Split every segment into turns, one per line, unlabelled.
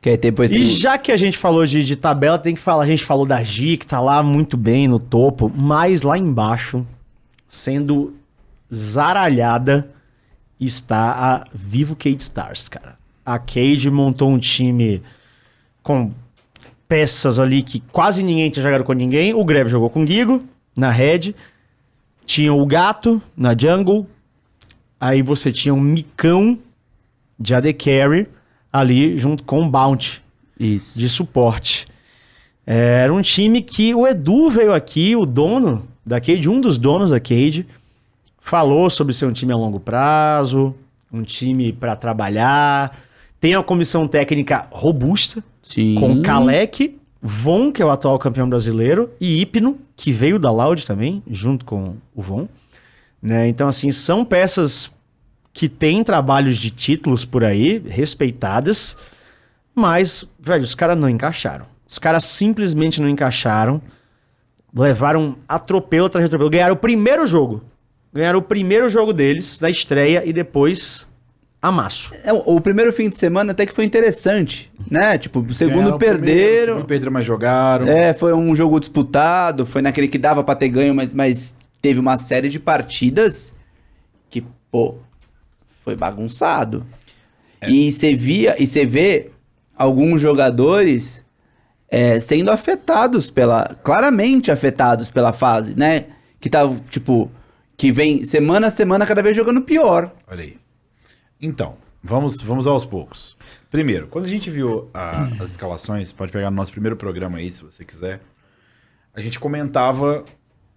Que aí depois
E já que a gente falou de tabela, tem que falar, a gente falou da Gi, que tá lá muito bem no topo, mas lá embaixo, sendo zaralhada, está a Vivo Cade Stars, cara. A Cade montou um time com peças ali que quase ninguém tinha jogado com ninguém. O Greve jogou com o Gigo na Red. Tinha o Gato na Jungle. Aí você tinha um Micão de AD Carry ali junto com o Bounty de suporte. Era um time que o Edu veio aqui, o dono da Cade, um dos donos da Cade, falou sobre ser um time a longo prazo, um time para trabalhar. Tem uma comissão técnica robusta,
Sim.
com Kalec, Von, que é o atual campeão brasileiro, e Hypno, que veio da Loud também, junto com o Von. Né? Então, assim, são peças que têm trabalhos de títulos por aí, respeitadas, mas, velho, os caras não encaixaram. Os caras simplesmente não encaixaram, levaram atropelo atrás de atropelo, ganharam o primeiro jogo. Ganharam o primeiro jogo deles, na estreia, e depois amasso.
O primeiro fim de semana até que foi interessante, né? Tipo, o segundo
Ganharam o
perderam.
O segundo perderam, mas jogaram.
Foi um jogo disputado, foi naquele que dava pra ter ganho, mas teve uma série de partidas que, pô, foi bagunçado. E você vê alguns jogadores sendo claramente afetados pela fase, né? Que tá, tipo, que vem semana a semana cada vez jogando pior.
Olha aí. Então, vamos aos poucos. Primeiro, quando a gente viu as escalações, pode pegar no nosso primeiro programa aí, se você quiser, a gente comentava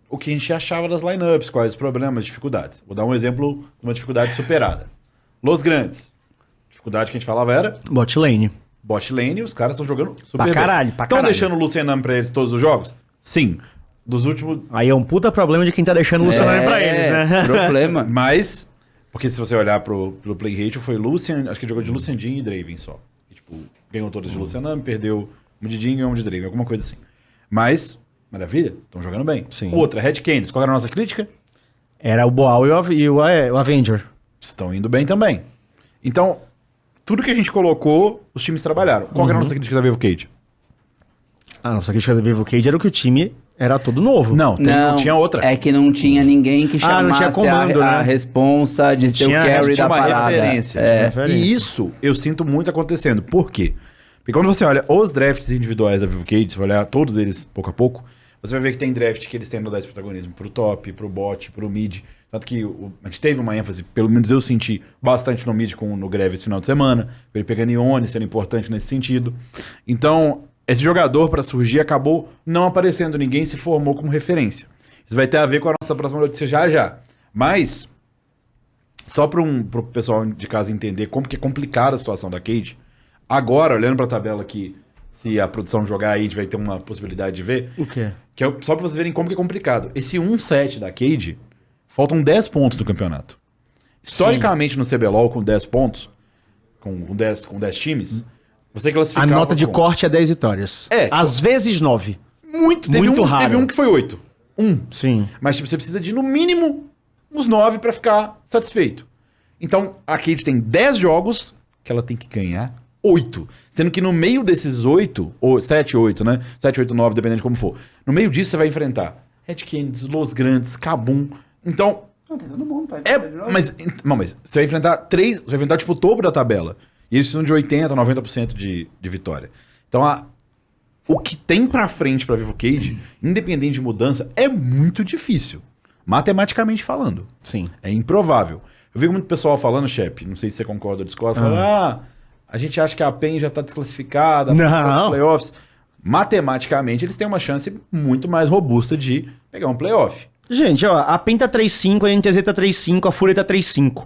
o que a gente achava das lineups, quais os problemas, dificuldades. Vou dar um exemplo de uma dificuldade superada. Los Grandes. Dificuldade que a gente falava era...
Bot lane.
Bot lane, os caras estão jogando super
Pra caralho,
bem.
pra
Estão
caralho.
deixando o Lucianami pra eles todos os jogos? Sim. Dos últimos...
Aí é um puta problema de quem tá deixando o Luciano pra eles, né?
Problema.
Mas, porque se você olhar pelo play rate, foi Lucian, acho que ele jogou de Lucian Jhin e Draven só. E, tipo, ganhou todas de Lucianami, perdeu um de Jhin e um de Draven, alguma coisa assim. Mas, maravilha, estão jogando bem.
Sim.
Outra, Red Canids, qual era a nossa crítica?
Era o Boal e o Avenger.
Estão indo bem também. Então, tudo que a gente colocou, os times trabalharam. Qual era a nossa crítica da Vivo Cade?
A nossa crítica da Vivo Cade era que o time era todo novo.
Não, tinha outra.
É que não tinha ninguém que chamasse
não tinha comando,
a
né?
responsa de ser o carry
Tinha
da
uma
parada.
referência. E isso eu sinto muito acontecendo. Por quê? Porque quando você olha os drafts individuais da Vivo Cade, você vai olhar todos eles pouco a pouco, você vai ver que tem draft que eles têm no 10 protagonismo pro top, pro bot, pro mid. Tanto que a gente teve uma ênfase, pelo menos eu senti bastante no mid no Greve esse final de semana, ele pegando Ione, sendo importante nesse sentido. Então, esse jogador para surgir acabou não aparecendo, ninguém se formou como referência. Isso vai ter a ver com a nossa próxima notícia já. Mas, só pro pessoal de casa entender como que é complicada a situação da Cade, agora, olhando pra tabela aqui, se a produção jogar aí, a gente vai ter uma possibilidade de ver.
O quê?
Que é só pra vocês verem como que é complicado. Esse 1-7 da Cade, faltam 10 pontos do campeonato. Historicamente, no CBLOL, com 10 pontos, com 10 times, você classificava...
A nota de corte é 10 vitórias. Às vezes 9.
Muito
raro.
Teve um que foi 8.
Sim.
Mas tipo, você precisa de, no mínimo, uns 9 pra ficar satisfeito. Então, a Cade tem 10 jogos que ela tem que ganhar 8. Sendo que no meio desses 8, ou 7, 8, né? 7, 8, 9, dependendo de como for. No meio disso, você vai enfrentar Red Canids, Los Grandes, Kabum. Então...
Não, tem todo mundo, pai.
Mas você vai enfrentar 3... Você vai enfrentar, tipo, o topo da tabela. E eles precisam de 80%, 90% de vitória. Então, o que tem pra frente pra Vivo Cade, independente de mudança, é muito difícil. Matematicamente falando.
Sim.
É improvável. Eu vi muito pessoal falando, Shep, não sei se você concorda ou discorda, falando, a gente acha que a PEN já tá desclassificada,
Não.
playoffs. Matematicamente, eles têm uma chance muito mais robusta de pegar um playoff.
Gente, ó, a PEN tá 3-5, a NTZ tá 3-5, a Fúria tá 3-5.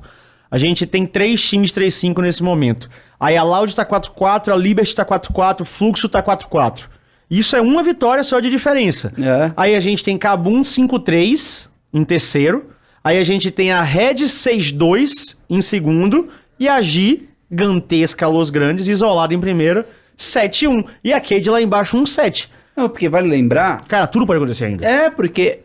A gente tem 3 times 3-5 nesse momento. Aí a Loud tá 4-4, a Liberty tá 4-4, o Fluxo tá 4-4. Isso é uma vitória só de diferença. Aí a gente tem Kabum 5-3 em terceiro. Aí a gente tem a Red 6-2 em segundo. E a gigantesca Los Grandes, isolada em primeiro, 7-1. E a Cade lá embaixo 1-7.
Não, porque vale lembrar...
Cara, tudo pode acontecer ainda.
Porque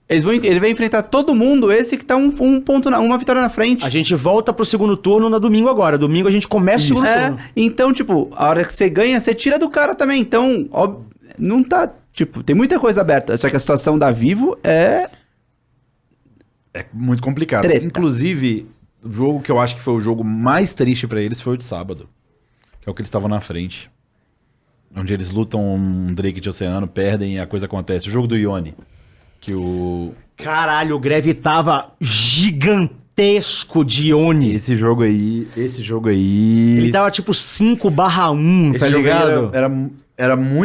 Ele vai enfrentar todo mundo, esse que tá uma vitória na frente.
A gente volta pro segundo turno no domingo agora. Domingo a gente começa o segundo turno.
Então, tipo, a hora que você ganha, você tira do cara também. Então, não tá... Tipo, tem muita coisa aberta. Só que a situação da Vivo é...
É muito complicado.
Treta.
Inclusive, o jogo que eu acho que foi o jogo mais triste pra eles foi o de sábado. Que é o que eles estavam na frente. Onde eles lutam um Drake de Oceano, perdem e a coisa acontece. O jogo do Ione. Que o...
Caralho, o Greve tava gigantesco de Oni.
Esse jogo aí...
Ele tava tipo 5/1, tá ligado?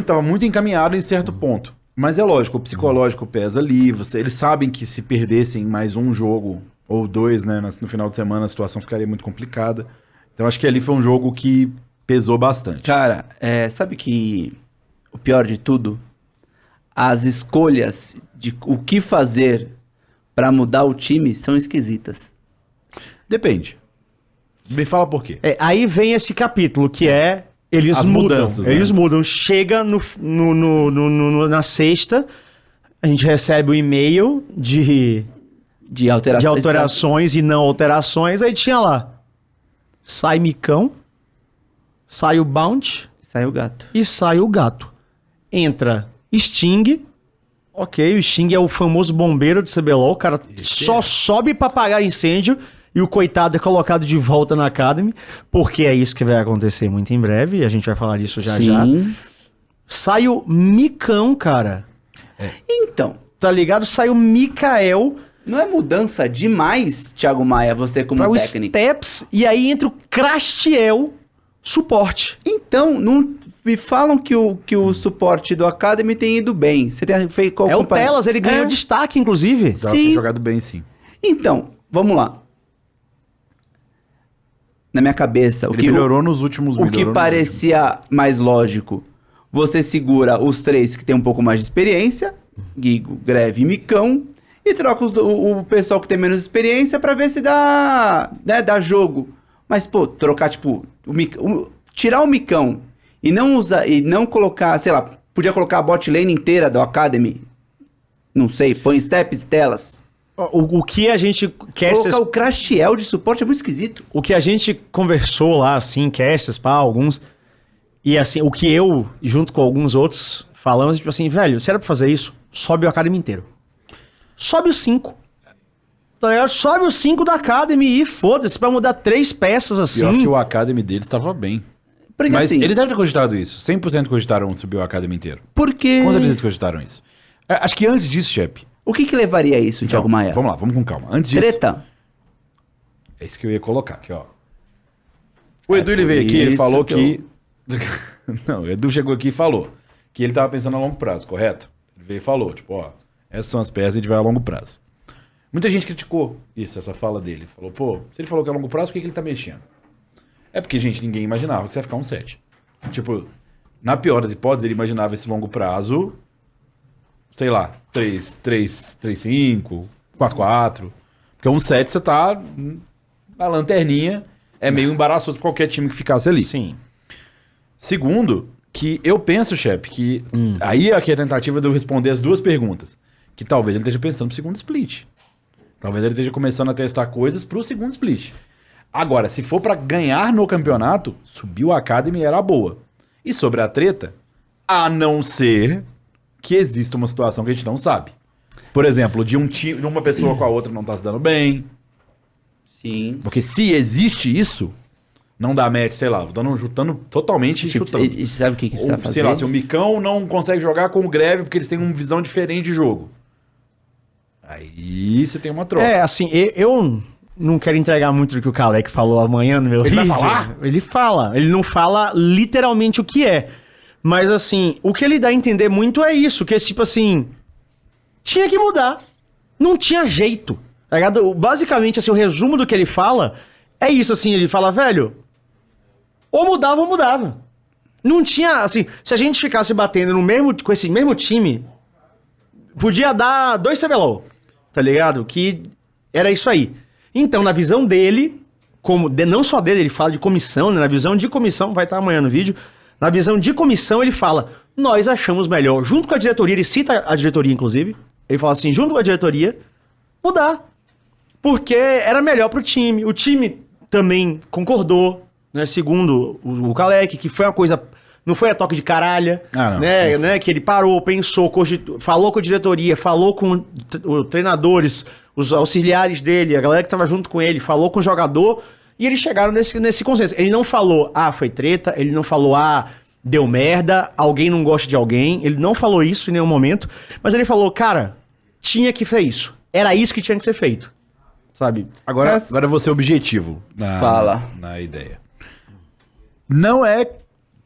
Tava muito encaminhado em certo ponto. Mas é lógico, o psicológico pesa ali. Eles sabem que se perdessem mais um jogo, ou dois, né? No final de semana a situação ficaria muito complicada. Então acho que ali foi um jogo que pesou bastante.
Cara, sabe que o pior de tudo? As escolhas de o que fazer pra mudar o time são esquisitas.
Depende. Me fala por quê.
Aí vem esse capítulo, que é... Eles
As
mudam.
mudanças,
Eles
né?
mudam. Chega na sexta, a gente recebe o e-mail de alterações e não alterações. Aí tinha lá, sai Micão, sai o Bounty
Sai o gato.
e sai o gato. Entra Sting. Ok, o Sting é o famoso bombeiro de CBLOL. O cara só sobe pra apagar incêndio. E o coitado é colocado de volta na Academy, porque é isso que vai acontecer muito em breve, e a gente vai falar isso já. Sai o Micão, cara.
Então,
Tá ligado? Sai o Mikael
não é mudança demais, Thiago Maia, você como
para o
técnico?
Steps, e aí entra o Crastiel suporte.
Então, não me falam que o suporte do Academy tem ido bem. Você tem feito qual
É o Telas, ele ganhou
É.
destaque, inclusive.
Tava
Sim.
jogado bem, sim.
Então, vamos lá. Na minha cabeça,
Ele melhorou nos últimos...
o que parecia mais lógico, você segura os três que tem um pouco mais de experiência, Gigo, Greve e Micão, e troca o pessoal que tem menos experiência pra ver se dá jogo. Mas, pô, trocar, tipo, tirar o Micão e não colocar, sei lá, podia colocar a bot lane inteira do Academy, não sei, põe steps e telas.
O que a gente quer...
Colocar o Crastiel de suporte é muito esquisito.
O que a gente conversou lá, assim, castes, pá, alguns... E assim, o que eu, junto com alguns outros, falamos, tipo assim, velho, se era pra fazer isso, sobe o Academy inteiro. Sobe os 5. Tá ligado? Sobe os 5 da Academy e foda-se, pra mudar 3 peças assim.
Pior que o Academy deles estava bem.
Porque,
Mas
assim,
eles devem ter cogitado isso. 100% cogitaram subir o Academy inteiro.
porque...
Quantas vezes eles cogitaram isso? Acho que antes disso, Shep.
O que levaria a isso, Thiago Maia?
Vamos lá, vamos com calma. Antes disso...
Treta.
É isso que eu ia colocar aqui, ó. O Edu, ele veio aqui, ele
isso
falou
que
que... Não, o Edu chegou aqui e falou que ele tava pensando a longo prazo, correto? Ele veio e falou, tipo, ó, essas são as peças e a gente vai a longo prazo. Muita gente criticou isso, essa fala dele. Falou, pô, se ele falou que é a longo prazo, por que ele tá mexendo? É porque, gente, ninguém imaginava que você ia ficar um 7. Tipo, na pior das hipóteses, ele imaginava esse longo prazo, sei lá, 3-5, 4-4. Porque um 7 você tá na lanterninha, é meio embaraçoso pra qualquer time que ficasse ali.
Sim.
Segundo, que eu penso, chefe, que aí aqui é a tentativa de eu responder as duas perguntas. Que talvez ele esteja pensando pro segundo split. Talvez ele esteja começando a testar coisas pro segundo split. Agora, se for pra ganhar no campeonato, subir o Academy era boa. E sobre a treta, a não ser que exista uma situação que a gente não sabe. Por exemplo, de um time, de uma pessoa com a outra não tá se dando bem.
Sim.
Porque se existe isso, não dá match, sei lá, chutando totalmente
Tipo,
chutando.
e sabe o que precisa
Ou,
fazer?
sei lá, se o Micão não consegue jogar com o Greve porque eles têm uma visão diferente de jogo. Aí você tem uma troca.
É, assim, eu não quero entregar muito do que o Kalec falou amanhã no meu
Ele vai
vídeo.
falar?
Ele fala. Ele não fala literalmente o que é. Mas, assim, o que ele dá a entender muito é isso. Que é tipo assim... Tinha que mudar. Não tinha jeito. Tá ligado? Basicamente, assim, o resumo do que ele fala é isso, assim. Ele fala, velho... Ou mudava ou mudava. Não tinha, assim... Se a gente ficasse batendo com esse mesmo time... Podia dar 2 CBLOL. Tá ligado? Que era isso aí. Então, na visão dele... não só dele, ele fala de comissão, né? Na visão de comissão, vai estar amanhã no vídeo. Na visão de comissão, ele fala, nós achamos melhor, junto com a diretoria, ele cita a diretoria, inclusive, ele falou assim, junto com a diretoria, mudar. Porque era melhor pro time. O time também concordou, né? Segundo o Kalec, que foi uma coisa... Não foi a toque de caralha,
Não,
né? Que ele parou, pensou, falou com a diretoria, falou com os treinadores, os auxiliares dele, a galera que tava junto com ele, falou com o jogador, e eles chegaram nesse consenso. Ele não falou, foi treta, ele não falou, deu merda, alguém não gosta de alguém, ele não falou isso em nenhum momento, mas ele falou, cara, tinha que ser isso. Era isso que tinha que ser feito, sabe?
Agora eu vou ser objetivo na ideia. Não é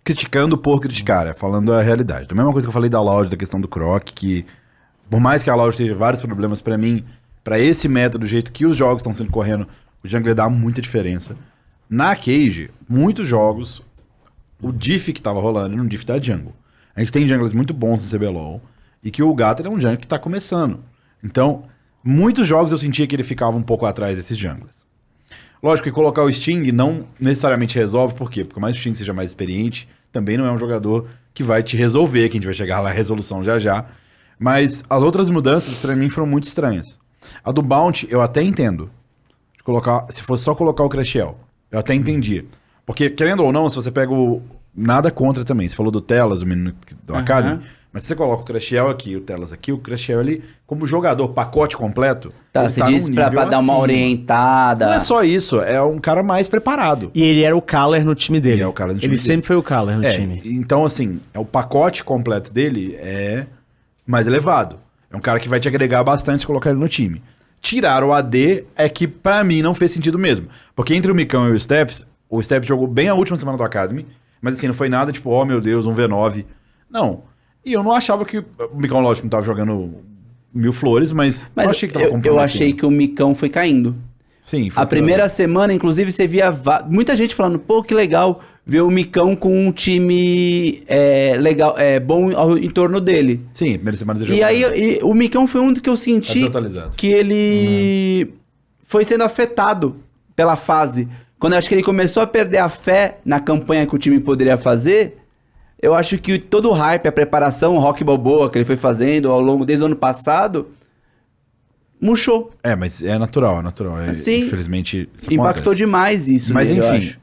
criticando por criticar, é falando a realidade. Da mesma coisa que eu falei da Loud, da questão do Croc, que por mais que a Loud teve vários problemas, pra mim, pra esse método, do jeito que os jogos estão sendo correndo, o jungler dá muita diferença. Na Cage, muitos jogos, o diff que tava rolando era um diff da jungle. A gente tem junglers muito bons no CBLOL, e que o Gato é um jungler que tá começando. Então, muitos jogos eu sentia que ele ficava um pouco atrás desses junglers. Lógico que colocar o Sting não necessariamente resolve, por quê? Porque mais o Sting seja mais experiente, também não é um jogador que vai te resolver, que a gente vai chegar lá na resolução já. Mas as outras mudanças, pra mim, foram muito estranhas. A do Bounty, eu até entendo. De colocar, se fosse só colocar o Crashel, eu até entendia. Porque, querendo ou não, se você pega o... Nada contra também. Você falou do Telas, o menino do Academy. Mas se você coloca o Crashel aqui, o Telas aqui, o Crashel ali, como jogador, pacote completo...
Você disse pra dar uma orientada.
Não é só isso, é um cara mais preparado.
E ele era o Caller no time dele.
Ele
sempre foi o Caller no time.
Então, assim, o pacote completo dele é mais elevado. É um cara que vai te agregar bastante se colocar ele no time. Tirar o AD é que, pra mim, não fez sentido mesmo. Porque entre o Micão e o Steps jogou bem a última semana do Academy, mas assim, não foi nada tipo, oh meu Deus, um V9. Não. E eu não achava que o Micão, lógico, não tava jogando mil flores, mas
eu achei que tava eu achei que o Micão foi caindo.
Sim, foi
a primeira semana, inclusive, você via muita gente falando, pô, que legal ver o Micão com um time legal, bom em torno dele.
Sim, primeira semana
E aí, o Micão foi um do que eu senti que ele foi sendo afetado pela fase. Quando eu acho que ele começou a perder a fé na campanha que o time poderia fazer, eu acho que todo o hype, a preparação, o Rock Balboa que ele foi fazendo ao longo desde o ano passado, murchou.
Mas é natural.
Sim,
Infelizmente, isso
impactou
acontece.
demais isso.
Mas
nele,
enfim,